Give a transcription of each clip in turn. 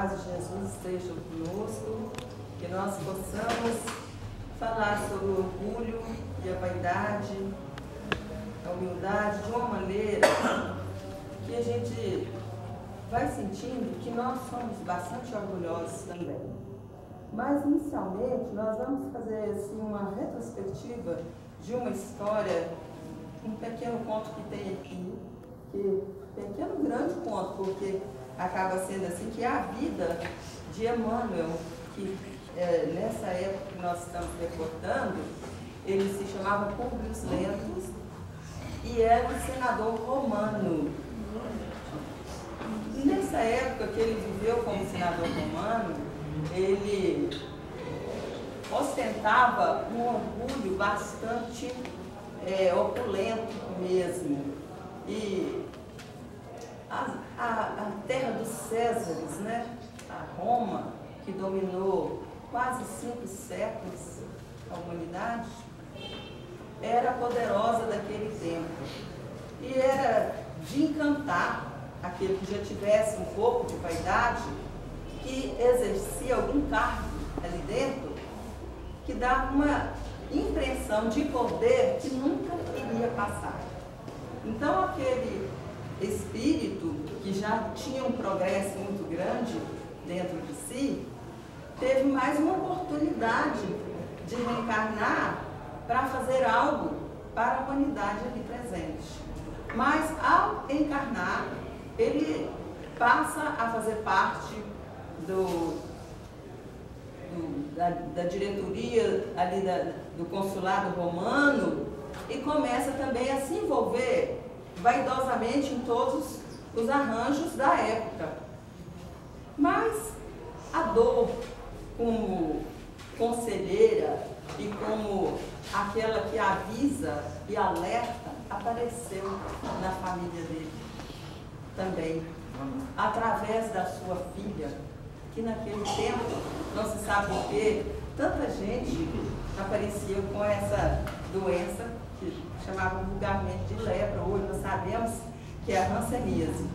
paz de Jesus esteja conosco, que nós possamos falar sobre o orgulho e a vaidade, a humildade, de uma maneira que a gente vai sentindo que nós somos bastante orgulhosos também. Mas, inicialmente, nós vamos fazer assim, uma retrospectiva de uma história, um pequeno conto que tem aqui, pequeno grande conto, porque acaba sendo assim, que é a vida de Emmanuel, que nessa época que nós estamos reportando, ele se chamava Públio Lentulus e era um senador romano. E nessa época que ele viveu como senador romano, ele ostentava um orgulho bastante opulento mesmo. E a terra dos Césares, né? A Roma, que dominou quase 5 séculos a humanidade, era poderosa daquele tempo. E era de encantar aquele que já tivesse um pouco de vaidade, que exercia algum cargo ali dentro, que dava uma impressão de poder que nunca iria passar. Então, aquele espírito que já tinha um progresso muito grande dentro de si, teve mais uma oportunidade de reencarnar para fazer algo para a humanidade ali presente. Mas, ao encarnar, ele passa a fazer parte da diretoria ali do consulado romano e começa também a se envolver vaidosamente em todos os arranjos da época. Mas a dor, como conselheira e como aquela que avisa e alerta, apareceu na família dele também, através da sua filha, que naquele tempo, não se sabe por quê, tanta gente aparecia com essa doença, que chamavam vulgarmente de lepra, hoje nós sabemos que é a hanseníase.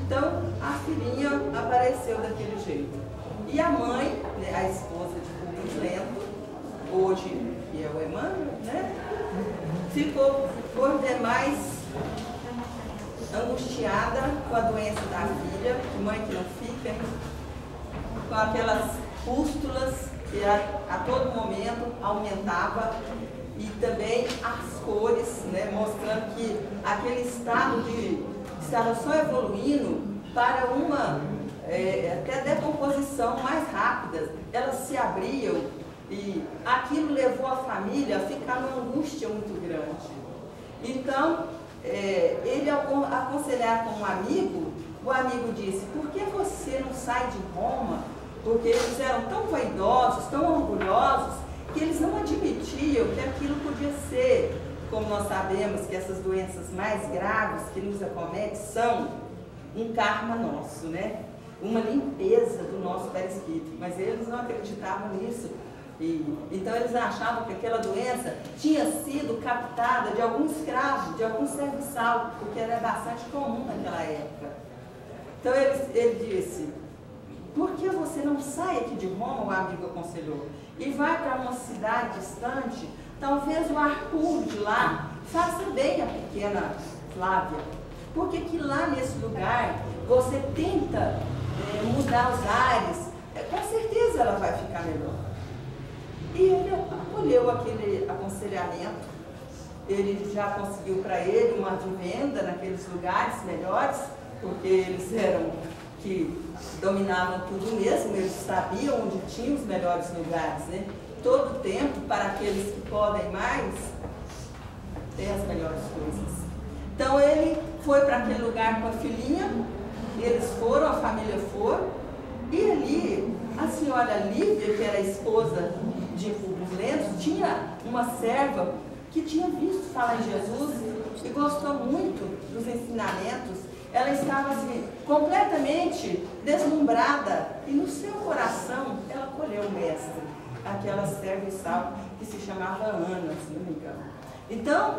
Então, a filhinha apareceu daquele jeito. E a mãe, né, a esposa de Públio Lentulus, hoje, que é o Emmanuel, né, ficou por demais angustiada com a doença da filha, que mãe que não fica, hein? Com aquelas pústulas que a todo momento aumentava e também as cores, né, mostrando que aquele estado estava só evoluindo para uma até decomposição mais rápida. Elas se abriam e aquilo levou a família a ficar numa angústia muito grande. Então, ele ao aconselhar com um amigo, o amigo disse: por que você não sai de Roma? Porque eles eram tão vaidosos, tão orgulhosos, que eles não admitiam que aquilo podia ser, como nós sabemos que essas doenças mais graves que nos acometem são um karma nosso, né? Uma limpeza do nosso perispírito, mas eles não acreditavam nisso. Então eles achavam que aquela doença tinha sido captada de algum escravo, de algum serviçal, porque era bastante comum naquela época. Então ele disse: por que você não sai aqui de Roma, o amigo aconselhou, e vai para uma cidade distante? Talvez o ar puro de lá faça bem a pequena Flávia, porque que lá nesse lugar você tenta mudar os ares, com certeza ela vai ficar melhor. E ele acolheu aquele aconselhamento. Ele já conseguiu para ele uma vivenda naqueles lugares melhores, porque eles eram que dominavam tudo mesmo, eles sabiam onde tinham os melhores lugares, né? Todo tempo, para aqueles que podem mais, tem as melhores coisas. Então ele foi para aquele lugar com a filhinha, eles foram, a família foi, e ali a senhora Lívia, que era a esposa de Públio Lentulus, tinha uma serva que tinha visto falar em Jesus e gostou muito dos ensinamentos. Ela estava assim, completamente deslumbrada, e no seu coração ela acolheu o mestre, aquela serviçal que se chamava Ana, se não me engano. Então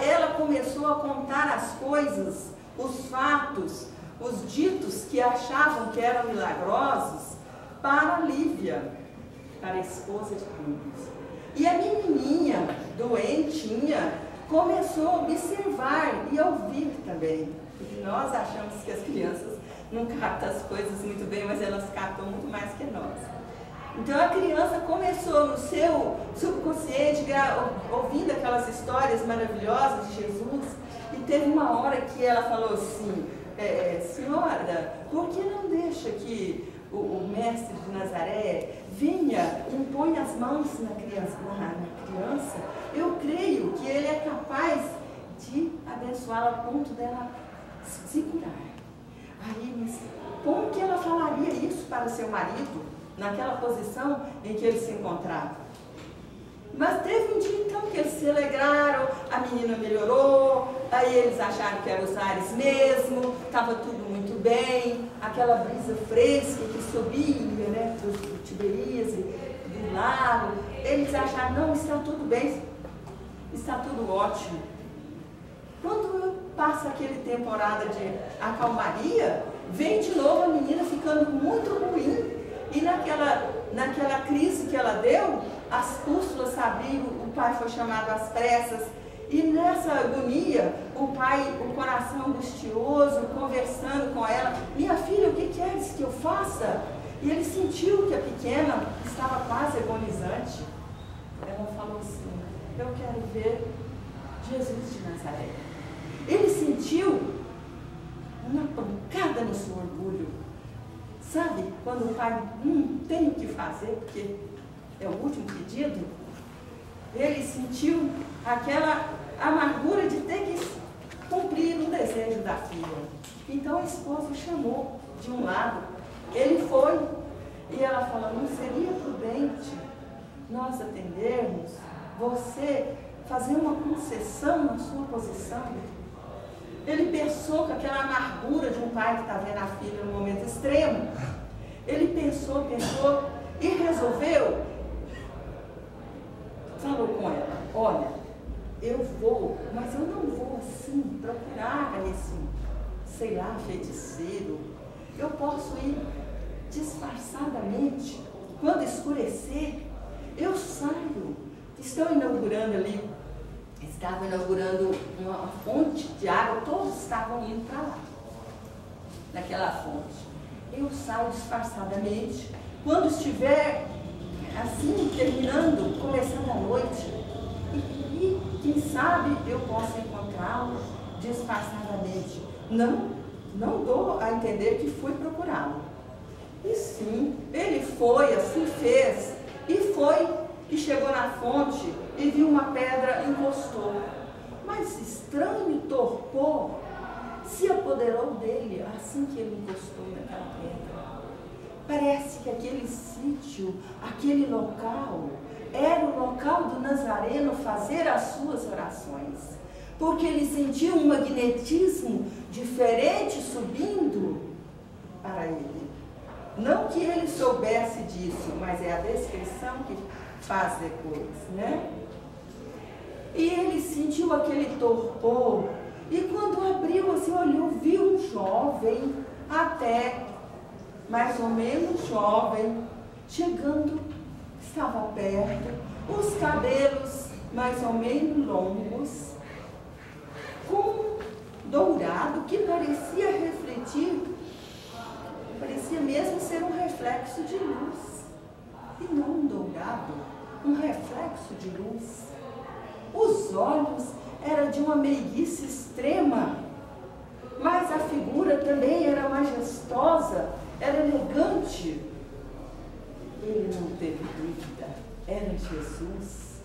ela começou a contar as coisas, os fatos, os ditos que achavam que eram milagrosos para Lívia, para a esposa de Rubens. E a menininha doentinha começou a observar e a ouvir também. Porque nós achamos que as crianças não captam as coisas muito bem, mas elas captam muito mais que nós. Então a criança começou no seu subconsciente, ouvindo aquelas histórias maravilhosas de Jesus, e teve uma hora que ela falou assim, senhora, por que não deixa que o mestre de Nazaré venha e impõe as mãos na criança? Eu creio que ele é capaz de abençoá-la a ponto dela se curar. Aí, mas como que ela falaria isso para seu marido, naquela posição em que ele se encontrava? Mas teve um dia então que eles se alegraram, a menina melhorou, aí eles acharam que eram os ares mesmo, estava tudo muito bem, aquela brisa fresca que subia, né, do Tiberíades, do lago, eles acharam, não, está tudo bem, está tudo ótimo. Quando passa aquele temporada de acalmaria, vem de novo a menina ficando muito ruim, e naquela crise que ela deu, as pústulas se abriram, o pai foi chamado às pressas, e nessa agonia, o pai, o coração angustioso, conversando com ela, minha filha, o que queres que eu faça? E ele sentiu que a pequena estava quase agonizante. Ela falou assim, eu quero ver Jesus de Nazaré. Ele sentiu uma pancada no seu orgulho. Sabe, quando o pai tem o que fazer, porque é o último pedido, ele sentiu aquela amargura de ter que cumprir o desejo da filha. Então a esposa chamou de um lado, ele foi, e ela falou, não seria prudente nós atendermos, você fazer uma concessão na sua posição? Ele pensou que aquela amargura de um pai que está vendo a filha num momento extremo, ele pensou e resolveu, falou com ela, olha, eu vou, mas eu não vou assim procurar esse, sei lá, feiticeiro. Eu posso ir disfarçadamente, quando escurecer, eu saio. Estão inaugurando ali, estavam inaugurando uma fonte de água, todos estavam indo para lá, naquela fonte. Eu saio disfarçadamente, quando estiver assim, terminando, começando a noite, e quem sabe eu posso encontrá-lo disfarçadamente. Não dou a entender que fui procurá-lo. E sim, ele foi, assim fez, e chegou na fonte e viu uma pedra e encostou. Mas estranho torpor se apoderou dele assim que ele encostou naquela pedra. Parece que aquele sítio, aquele local, era o local do Nazareno fazer as suas orações. Porque ele sentiu um magnetismo diferente subindo para ele. Não que ele soubesse disso, mas é a descrição que faz depois, né? E ele sentiu aquele torpor, e quando abriu assim, olhou, viu um jovem, até mais ou menos jovem, chegando, estava perto, os cabelos mais ou menos longos, com dourado que parecia refletir, parecia mesmo ser um reflexo de luz, e não um dourado, um reflexo de luz. Os olhos eram de uma meiguice extrema, mas a figura também era majestosa, era elegante. Ele não teve dúvida, era Jesus.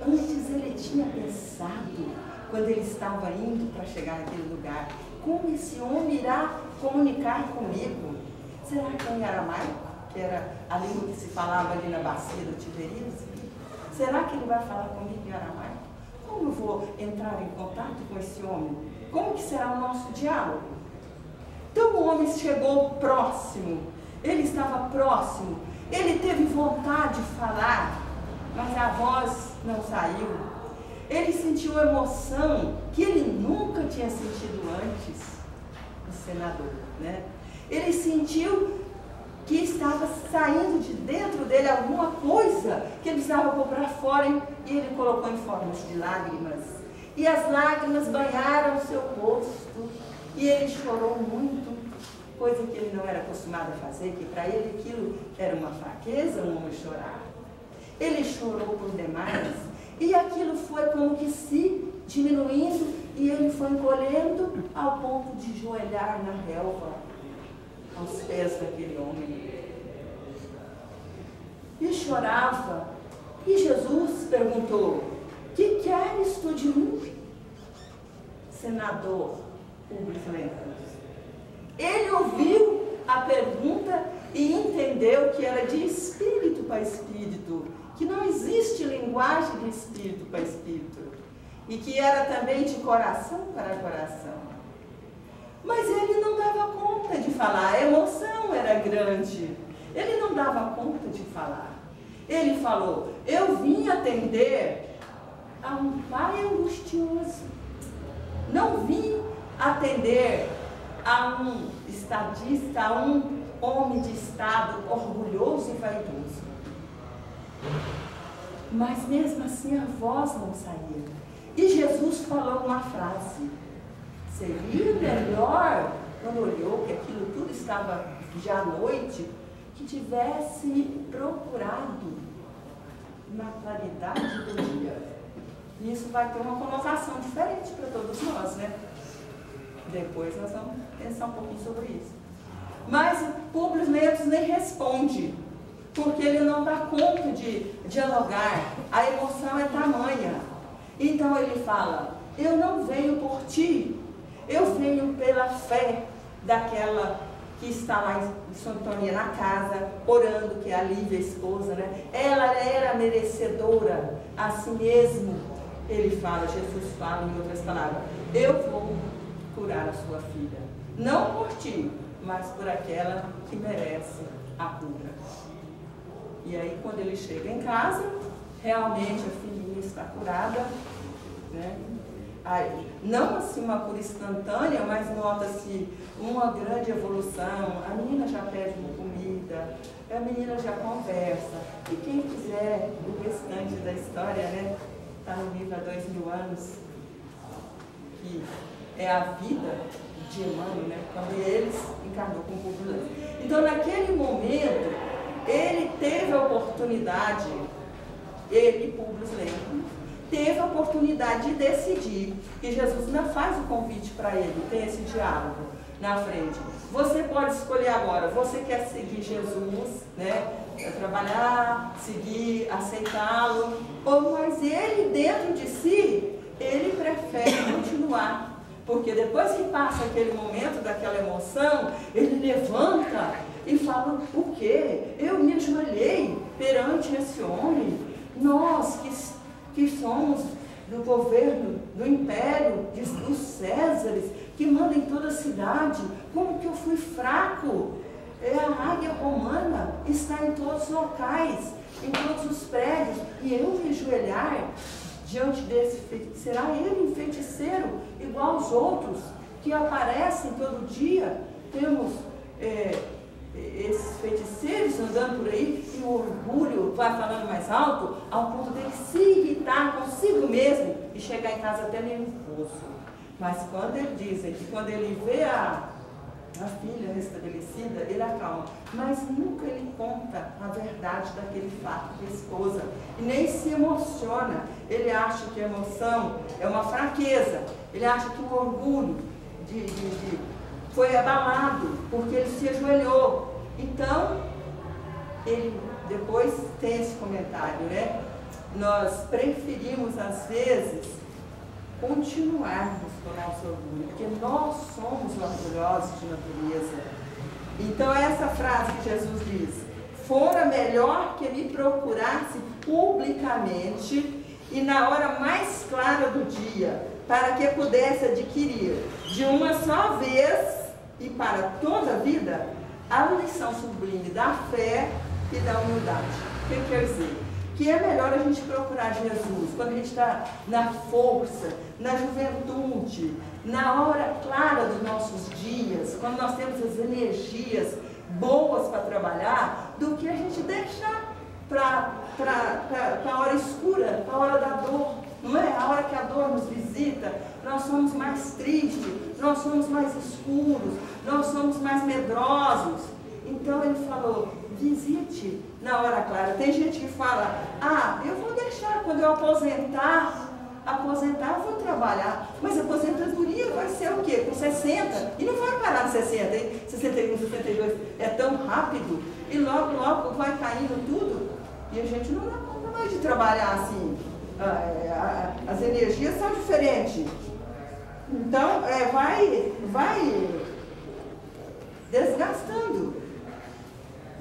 Antes ele tinha pensado, quando ele estava indo para chegar naquele lugar, como esse homem irá comunicar comigo? Será que é em aramaico, que era a língua que se falava ali na bacia do Tiberíades? Será que ele vai falar comigo em aramaico? Como eu vou entrar em contato com esse homem? Como que será o nosso diálogo? Então o homem chegou próximo, ele estava próximo, ele teve vontade de falar, mas a voz não saiu. Ele sentiu emoção que ele nunca tinha sentido antes. o senador, né? Ele sentiu que estava saindo de dentro dele alguma coisa que ele precisava pôr para fora, e ele colocou em forma de lágrimas. E as lágrimas banharam o seu rosto e ele chorou muito, coisa que ele não era acostumado a fazer, que para ele aquilo era uma fraqueza, um homem chorar. Ele chorou por demais e aquilo foi como que se diminuindo e ele foi encolhendo ao ponto de joelhar na relva, aos pés daquele homem. E chorava. E Jesus perguntou: que queres tu de mim, senador Públio Lentulus? Ele ouviu a pergunta e entendeu que era de espírito para espírito, que não existe linguagem de espírito para espírito, e que era também de coração para coração. Mas ele não dava conta de falar, a emoção era grande, ele não dava conta de falar. Ele falou: eu vim atender a um pai angustioso, não vim atender a um estadista, a um homem de estado orgulhoso e vaidoso. Mas mesmo assim a voz não saía. E Jesus falou uma frase: seria melhor, quando olhou que aquilo tudo estava já à noite, que tivesse me procurado na claridade do dia. E isso vai ter uma conotação diferente para todos nós, né? Depois nós vamos pensar um pouquinho sobre isso. Mas Públio Lentulus nem responde, porque ele não dá conta de dialogar. A emoção é tamanha. Então ele fala: eu não venho por ti, eu venho pela fé daquela que está lá em Santo Antônio na casa, orando, que é a Lívia, a esposa, né? Ela era merecedora, a si mesmo. Ele fala, Jesus fala em outras palavras: eu vou curar a sua filha, não por ti, mas por aquela que merece a cura. E aí quando ele chega em casa, realmente a filhinha está curada, né? Aí, não assim uma cura instantânea, mas nota-se uma grande evolução. A menina já pede uma comida, a menina já conversa. E quem quiser o restante da história, né? Está no livro Há 2000 anos, que é a vida de Emmanuel, né? Quando eles encarnou com Públio Lentulus. Então, naquele momento, ele teve a oportunidade, ele, Públio Lentulus, teve a oportunidade de decidir, que Jesus ainda faz o convite para ele, tem esse diálogo na frente. Você pode escolher agora, você quer seguir Jesus, né? Trabalhar, seguir, aceitá-lo, mas ele dentro de si, ele prefere continuar, porque depois que passa aquele momento daquela emoção, ele levanta e fala: o quê? Eu me ajoelhei perante esse homem, nós que somos do governo, do império, dos Césares, que manda em toda a cidade, como que eu fui fraco? A águia romana está em todos os locais, em todos os prédios, e eu me ajoelhar diante desse feiticeiro? Será ele um feiticeiro igual aos outros que aparecem todo dia? Temos esses feiticeiros andando por aí e o orgulho vai falando mais alto, ao ponto dele se irritar consigo mesmo e chegar em casa até nervoso. Mas quando ele diz que quando ele vê a filha restabelecida, ele acalma, mas nunca ele conta a verdade daquele fato da esposa e nem se emociona. Ele acha que a emoção é uma fraqueza, ele acha que o orgulho foi abalado porque ele se ajoelhou. Então ele depois tem esse comentário, né? Nós preferimos às vezes continuarmos com o nosso orgulho, porque nós somos orgulhosos de natureza. Então essa frase que Jesus diz: fora melhor que me procurasse publicamente e na hora mais clara do dia, para que pudesse adquirir de uma só vez e para toda a vida a lição sublime da fé e da humildade. O que quer dizer? que é melhor a gente procurar Jesus quando a gente está na força, na juventude, na hora clara dos nossos dias, quando nós temos as energias boas para trabalhar, do que a gente deixar para a hora escura, para a hora da dor, não é? A hora que a dor nos visita, nós somos mais tristes, nós somos mais escuros, nós somos mais medrosos. Então ele falou, visite na hora clara. Tem gente que fala, eu vou deixar, quando eu aposentar eu vou trabalhar, mas a aposentadoria vai ser o quê? Com 60, e não vai parar de 60, hein? 61, 62, é tão rápido, e logo vai caindo tudo, e a gente não vai de trabalhar assim, as energias são diferentes, então vai desgastando,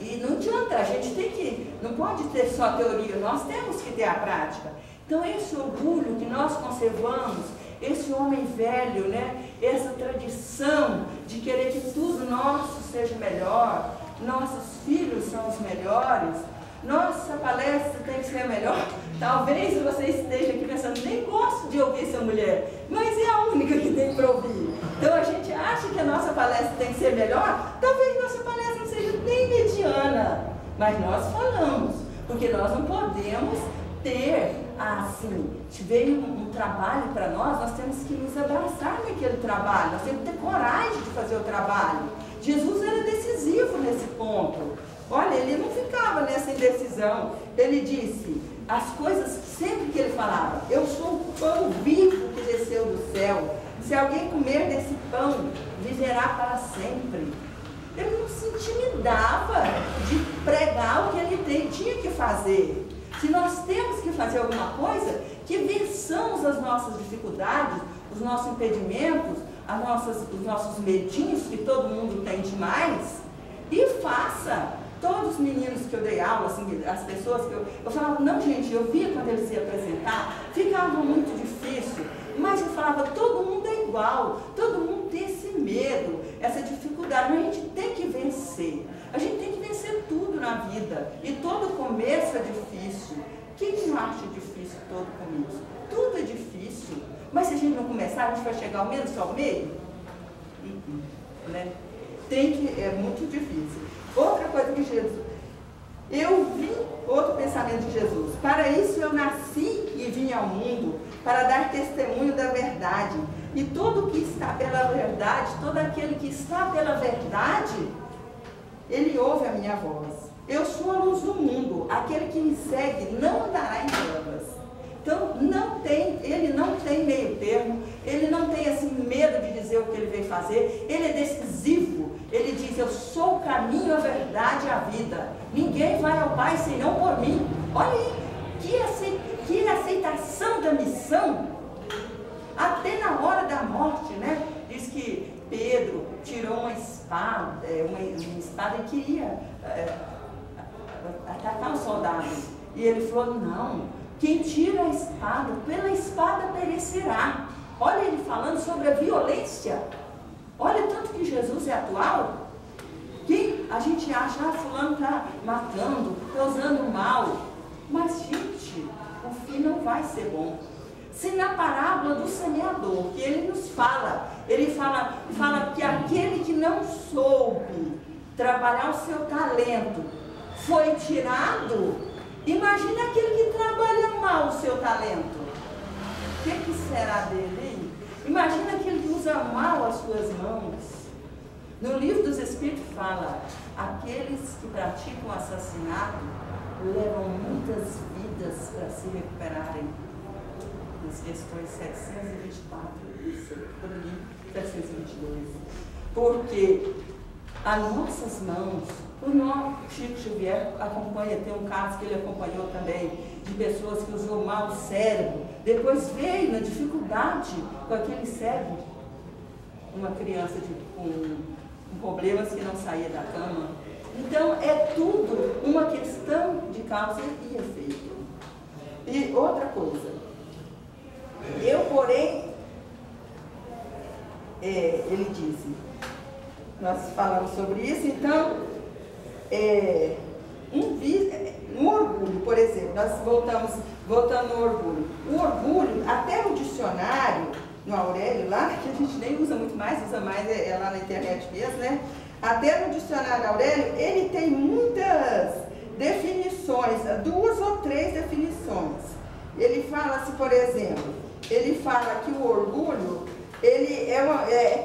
e não adianta, a gente não pode ter só teoria, nós temos que ter a prática. Então esse orgulho que nós conservamos, esse homem velho, né? Essa tradição de querer que tudo nosso seja melhor, nossos filhos são os melhores, nossa palestra tem que ser melhor. Talvez você esteja aqui pensando, nem gosto de ouvir essa mulher, mas é a única que tem para ouvir. Então a gente acha que a nossa palestra tem que ser melhor, talvez nossa palestra não seja nem mediana, mas nós falamos, porque nós não podemos ter, se veio um trabalho para nós temos que nos abraçar naquele trabalho, nós temos que ter coragem de fazer o trabalho. Jesus era decisivo nesse ponto. Olha, ele não ficava nessa indecisão. Ele disse, as coisas, sempre que ele falava, eu sou o pão vivo que desceu do céu. Se alguém comer desse pão, viverá para sempre. Ele não se intimidava de pregar o que ele tinha que fazer. Se nós temos que fazer alguma coisa, que vençamos as nossas dificuldades, os nossos impedimentos, os nossos medinhos, que todo mundo tem demais, e faça. Todos os meninos que eu dei aula, assim, as pessoas que eu falava, não gente, eu via quando eles iam apresentar, ficava muito difícil, mas eu falava, todo mundo é igual, todo mundo tem esse medo, essa dificuldade, mas a gente tem que vencer. A gente tem que vencer tudo na vida. E todo começo é difícil. Quem não acha difícil todo começo? Tudo é difícil. Mas se a gente não começar, a gente vai chegar ao menos ao meio? Né? É muito difícil. Outra coisa que Jesus... Eu vi outro pensamento de Jesus. Para isso eu nasci e vim ao mundo, para dar testemunho da verdade. E todo que está pela verdade, todo aquele que está pela verdade, ele ouve a minha voz. Eu sou a luz do mundo. Aquele que me segue não andará em trevas. Então, ele não tem meio termo, ele não tem assim medo de dizer o que ele veio fazer, ele é decisivo. Ele diz, eu sou o caminho, a verdade e a vida. Ninguém vai ao Pai senão por mim. Olha aí, que aceitação da missão. Até na hora da morte, né? Diz que Pedro tirou uma espada e queria atacar os soldados. E ele falou, não, quem tira a espada, pela espada perecerá. Olha ele falando sobre a violência. Olha tanto que Jesus é atual. Que a gente acha, fulano está matando, está usando mal. Mas, gente, o fim não vai ser bom. Se na parábola do semeador, que ele nos fala, ele fala que aquele que não soube trabalhar o seu talento foi tirado, imagina aquele que trabalha mal o seu talento. O que será dele? Imagina aquele que usa mal as suas mãos. No livro dos Espíritos fala, aqueles que praticam assassinato levam muitas vidas para se recuperarem. Nas questões 724, por ali, 722. Porque as nossas mãos, o nosso Chico Xavier acompanha, tem um caso que ele acompanhou também, de pessoas que usou mal o cérebro, depois veio na dificuldade com aquele cérebro, uma criança com problemas que não saía da cama. Então é tudo uma questão de causa e efeito. E outra coisa, eu porém, ele disse, nós falamos sobre isso, então, um orgulho, por exemplo, nós voltando no orgulho. O orgulho, até no dicionário, no Aurélio lá, que a gente nem usa muito mais, usa mais lá na internet mesmo, né? Até no dicionário Aurélio, ele tem muitas definições, 2 ou 3 definições. Ele fala assim, por exemplo, ele fala que o orgulho, ele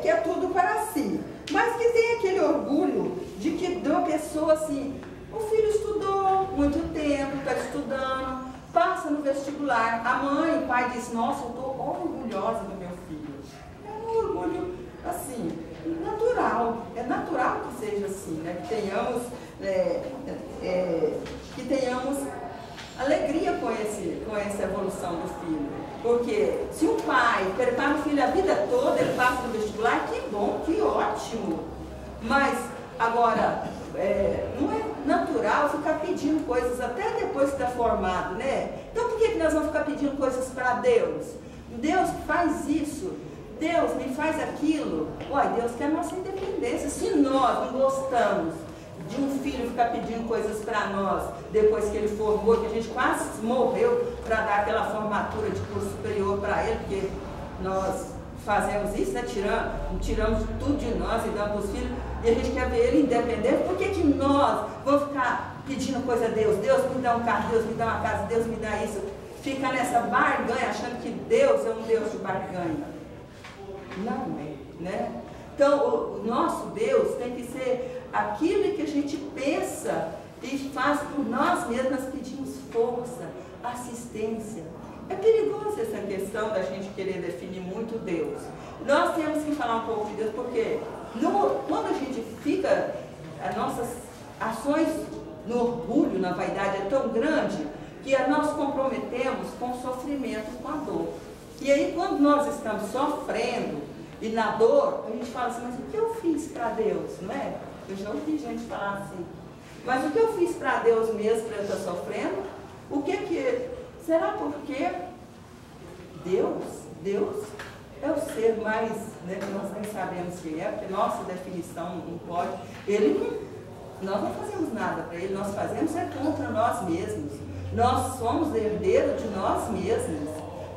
que é tudo para si, mas que tem aquele orgulho de que uma pessoa assim, o filho estudou muito tempo, está estudando, passa no vestibular, a mãe, o pai diz, nossa, eu estou orgulhosa do meu filho. É um orgulho, assim, natural, é natural que seja assim, né? Que tenhamos alegria com essa evolução do filho. Porque se um pai prepara o filho a vida toda, ele passa no vestibular, que bom, que ótimo. Mas, agora, não é natural ficar pedindo coisas até depois que está formado, né? Então por que nós vamos ficar pedindo coisas para Deus? Deus faz isso, Deus me faz aquilo. Uai, Deus quer a nossa independência. Se nós não gostamos de um filho ficar pedindo coisas para nós, depois que ele formou, que a gente quase morreu para dar aquela formatura de curso superior para ele, porque nós fazemos isso, né? Tiramos tudo de nós e damos para os filhos, e a gente quer ver ele independente. Por que nós vamos ficar pedindo coisa a Deus? Deus me dá um carro, Deus me dá uma casa, Deus me dá isso. Fica nessa barganha, achando que Deus é um Deus de barganha. Não é, né? Então, o nosso Deus tem que ser aquilo que a gente pensa e faz por nós mesmos. Nós pedimos força, assistência. É perigoso essa questão da gente querer definir muito Deus. Nós temos que falar um pouco de Deus, porque quando a gente fica, as nossas ações no orgulho, na vaidade é tão grande, que nós comprometemos com o sofrimento, com a dor. E aí, quando nós estamos sofrendo e na dor, a gente fala assim, mas o que eu fiz para Deus, não é? Eu já ouvi gente falar assim, mas o que eu fiz para Deus mesmo para eu estar sofrendo? Será porque Deus é o ser mais, né, que nós nem sabemos quem é, porque nossa definição não pode, nós não fazemos nada para ele, nós fazemos contra nós mesmos, nós somos herdeiros de nós mesmos,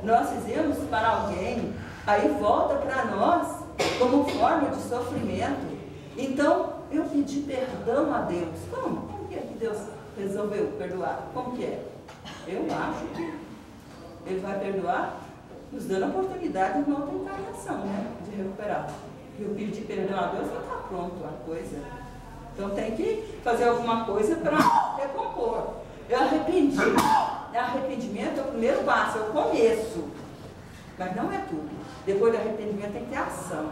nós fizemos para alguém, aí volta para nós como forma de sofrimento. Então, eu pedi perdão a Deus. Como que é que Deus resolveu perdoar? Como que é? Eu acho que Ele vai perdoar nos dando a oportunidade de uma outra encarnação, né? De recuperar. Eu pedi perdão a Deus, já está pronto a coisa. Então tem que fazer alguma coisa para recompor. Eu arrependi. Arrependimento é o primeiro passo, é o começo. Mas não é tudo. Depois do arrependimento tem que ter ação.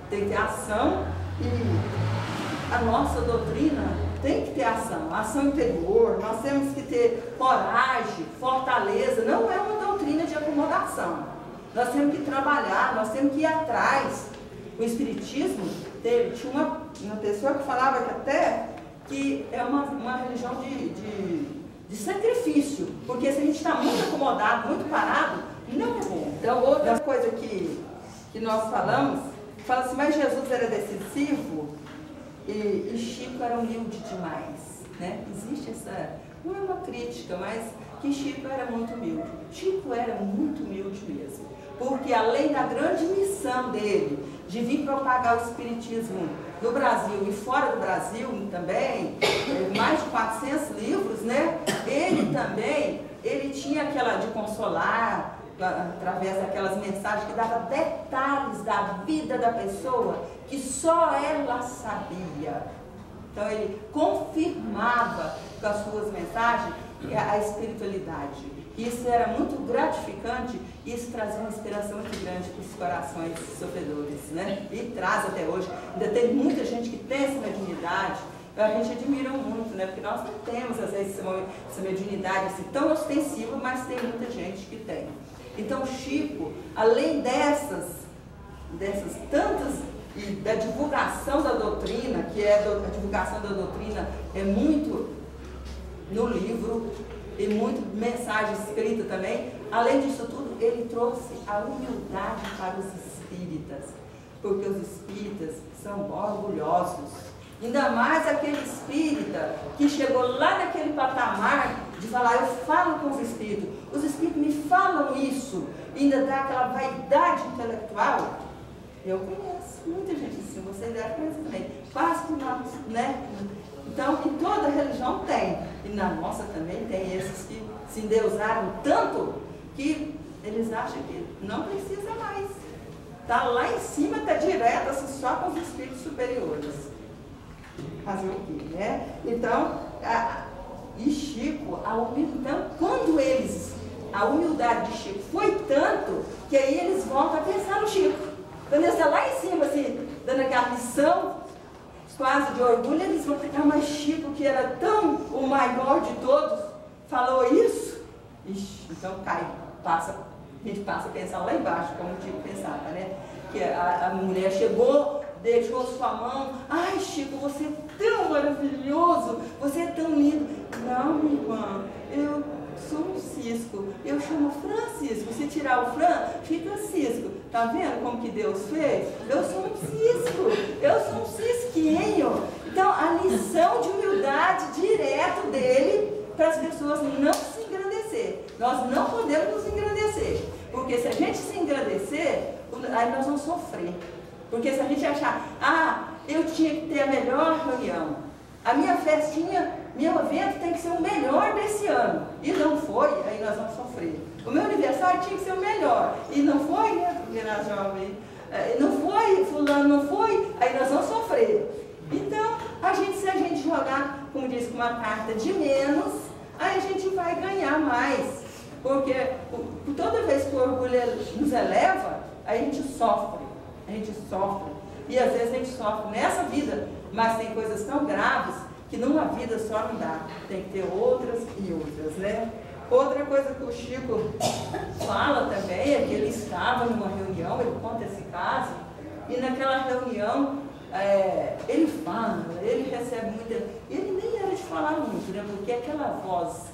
Tem que ter ação e a nossa doutrina tem que ter ação interior, nós temos que ter coragem, fortaleza, não é uma doutrina de acomodação. Nós temos que trabalhar, nós temos que ir atrás. O Espiritismo, tinha uma pessoa que falava que é uma religião de sacrifício, porque se a gente está muito acomodado, muito parado, não é bom. Então, outra coisa que nós falamos, fala assim, mas Jesus era decisivo e Chico era humilde demais, né? Existe essa, não é uma crítica, mas que Chico era muito humilde. Chico era muito humilde mesmo, porque além da grande missão dele, de vir propagar o Espiritismo no Brasil e fora do Brasil também, mais de 400 livros, né? Ele tinha aquela de consolar, através daquelas mensagens que dava detalhes da vida da pessoa que só ela sabia. Então ele confirmava com as suas mensagens a espiritualidade. Isso era muito gratificante e isso trazia uma inspiração muito grande para os corações sofredores, né? E traz até hoje. Ainda tem muita gente que tem essa mediunidade. A gente admira muito, né? Porque nós não temos, às vezes, essa mediunidade assim, tão ostensiva, mas tem muita gente que tem. Então, Chico, além dessas tantas, e da divulgação da doutrina, que a divulgação da doutrina é muito no livro, e muito mensagem escrita também, além disso tudo, ele trouxe a humildade para os espíritas, porque os espíritas são orgulhosos. Ainda mais aquele espírita que chegou lá naquele patamar de falar, eu falo com os espíritos me falam isso, e ainda dá aquela vaidade intelectual. Eu conheço muita gente assim, vocês devem conhecer também. Quase que nós, né? Então, em toda religião tem, e na nossa também tem esses que se endeusaram tanto que eles acham que não precisa mais. Está lá em cima, está direto, assim, só com os espíritos superiores. Fazer o quê, né? Então, e Chico, então, quando a humildade de Chico foi tanto, que aí eles voltam a pensar no Chico. Quando ele está lá em cima, assim, dando aquela lição, quase de orgulho, eles vão ficar, mas Chico, que era tão o maior de todos, falou isso? Ixi, então cai, a gente passa a pensar lá embaixo, como o Chico pensava, né? Que a mulher chegou, deixou sua mão, ai Chico, você é tão maravilhoso, você é tão lindo. Não, minha irmã, eu sou um cisco, eu chamo Francisco, se tirar o Fran, fica Cisco. Tá vendo como que Deus fez? Eu sou um cisco, eu sou um cisquinho. Então, a lição de humildade direto dele para as pessoas não se engrandecer. Nós não podemos nos engrandecer, porque se a gente se engrandecer, aí nós vamos sofrer. Porque se a gente achar, eu tinha que ter a melhor reunião, a minha festinha, meu evento tem que ser o melhor desse ano, e não foi, aí nós vamos sofrer. O meu aniversário tinha que ser o melhor, e não foi, né, virar jovem, não foi, fulano não foi, aí nós vamos sofrer. Então, se a gente jogar, como diz, com uma carta de menos, aí a gente vai ganhar mais. Porque toda vez que o orgulho nos eleva, a gente sofre. E às vezes a gente sofre nessa vida, mas tem coisas tão graves que numa vida só não dá. Tem que ter outras e outras, né? Outra coisa que o Chico fala também é que ele estava numa reunião, ele conta esse caso, e naquela reunião ele fala, ele recebe muita... Ele nem era de falar muito, né? Porque aquela voz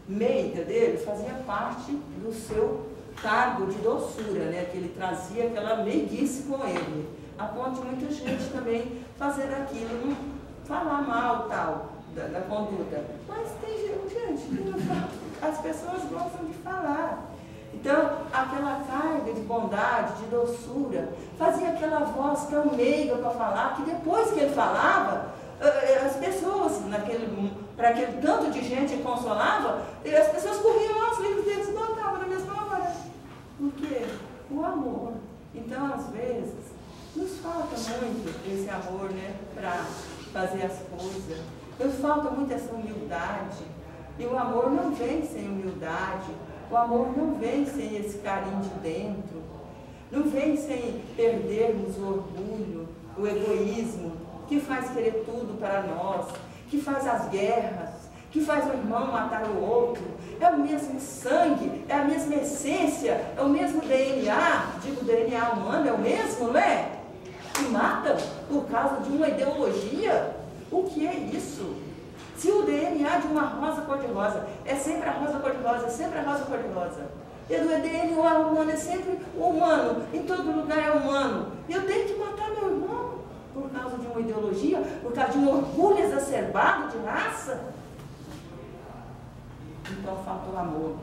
meiga dele fazia parte do seu cargo de doçura, né? Que ele trazia aquela meiguice com ele, a ponto de muita gente também fazer aquilo, não falar mal tal da conduta. Mas tem gente que não fala, as pessoas gostam de falar. Então, aquela carga de bondade, de doçura, fazia aquela voz tão meiga para falar, que depois que ele falava, as pessoas, para aquele tanto de gente que consolava, as pessoas corriam lá, os livros deles botavam na mesma hora. Por quê? O amor. Então, às vezes, nos falta muito esse amor, né, para fazer as coisas. Nos falta muito essa humildade. E o amor não vem sem humildade. O amor não vem sem esse carinho de dentro. Não vem sem perdermos o orgulho, o egoísmo, que faz querer tudo para nós, que faz as guerras, que faz o irmão matar o outro. É o mesmo sangue, é a mesma essência, é o mesmo DNA, digo DNA humano, é o mesmo, não é? Que matam por causa de uma ideologia. O que é isso? Se o DNA de uma rosa cor-de-rosa é sempre a rosa cor-de-rosa, é sempre a rosa cor-de-rosa. E do DNA humano é sempre o humano, em todo lugar é humano. E eu tenho que matar meu irmão por causa de uma ideologia, por causa de um orgulho exacerbado de raça. Então falta o amor.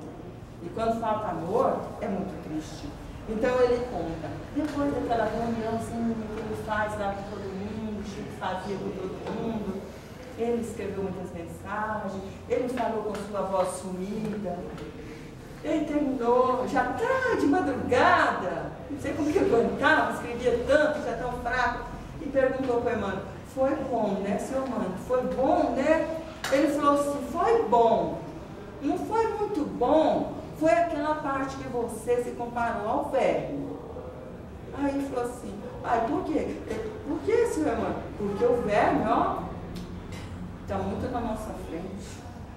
E quando falta amor, é muito triste. Então ele conta, depois daquela reuniãozinha que ele faz lá com todo mundo, Chico fazia com todo mundo, ele escreveu muitas mensagens, ele falou com sua voz sumida, ele terminou, já tá de madrugada, não sei como que eu aguentava, escrevia tanto, já tão fraco, e perguntou para o Emmanuel, foi bom, né, seu Emmanuel? Foi bom, né? Ele falou assim, foi bom, não foi muito bom, foi aquela parte que você se comparou ao verme. Aí ele falou assim, por quê? Por que, seu Emmanuel? Porque o verme, está muito na nossa frente.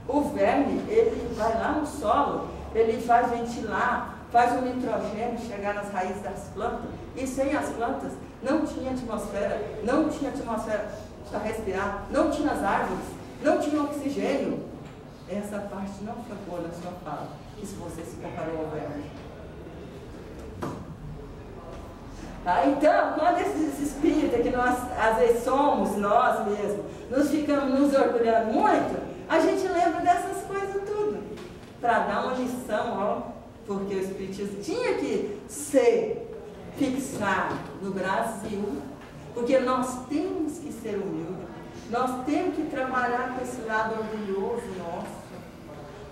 O verme, ele vai lá no solo, ele vai ventilar, faz o nitrogênio chegar nas raízes das plantas, e sem as plantas não tinha atmosfera para respirar, não tinha as árvores, não tinha oxigênio. Essa parte não foi boa na sua fala, que se você se comparou ao verme. Então, quando esses espíritos que nós, às vezes, somos nós mesmos, nos ficamos nos orgulhando muito, a gente lembra dessas coisas tudo. para dar uma lição, ó, porque o Espiritismo tinha que ser fixado no Brasil, porque nós temos que ser humildes, nós temos que trabalhar com esse lado orgulhoso nosso,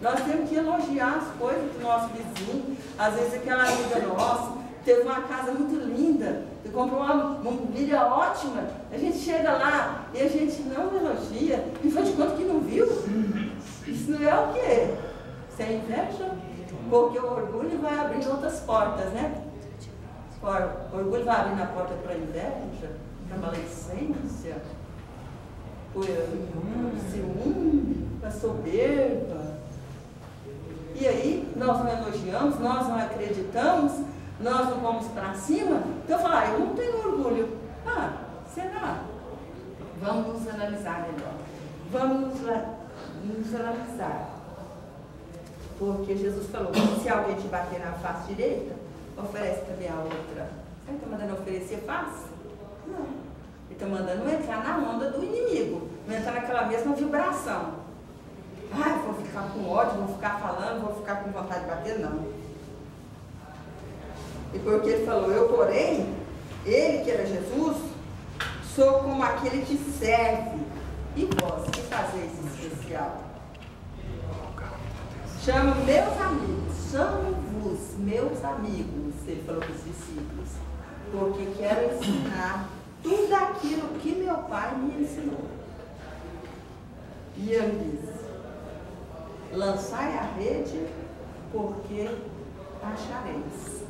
nós temos que elogiar as coisas do nosso vizinho. Às vezes aquela amiga nossa teve uma casa muito linda, comprou uma mobília ótima, a gente chega lá e a gente não elogia, e faz de conta que não viu. Isso não é o quê? Isso é inveja? Porque o orgulho vai abrindo outras portas, né? O orgulho vai abrindo a porta para a inveja, para a maledicência, para o ciúme, para a soberba. E aí, nós não elogiamos, nós não acreditamos, nós não vamos para cima. Então, eu falo, eu não tenho orgulho. Será? Vamos nos analisar melhor. Vamos nos analisar. Porque Jesus falou, se alguém te bater na face direita, oferece também a outra. Ele está mandando oferecer face? Não. Ele está mandando entrar na onda do inimigo, não entrar naquela mesma vibração. Vou ficar com ódio, vou ficar falando, vou ficar com vontade de bater, não. E porque ele falou, eu porém, ele que era Jesus, sou como aquele que serve. E vós, que fazeis especial? Chamo meus amigos, chamo-vos meus amigos, ele falou para os discípulos, porque quero ensinar tudo aquilo que meu Pai me ensinou. E ele diz, lançai a rede, porque achareis.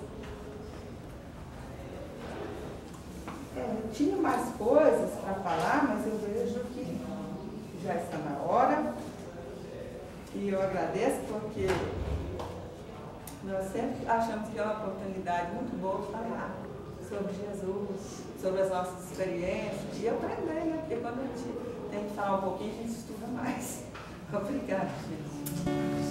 Tinha mais coisas para falar, mas eu vejo que já está na hora. E eu agradeço porque nós sempre achamos que é uma oportunidade muito boa de falar sobre Jesus, sobre as nossas experiências e aprender, né? Porque quando a gente tem que falar um pouquinho, a gente estuda mais. Obrigada, gente.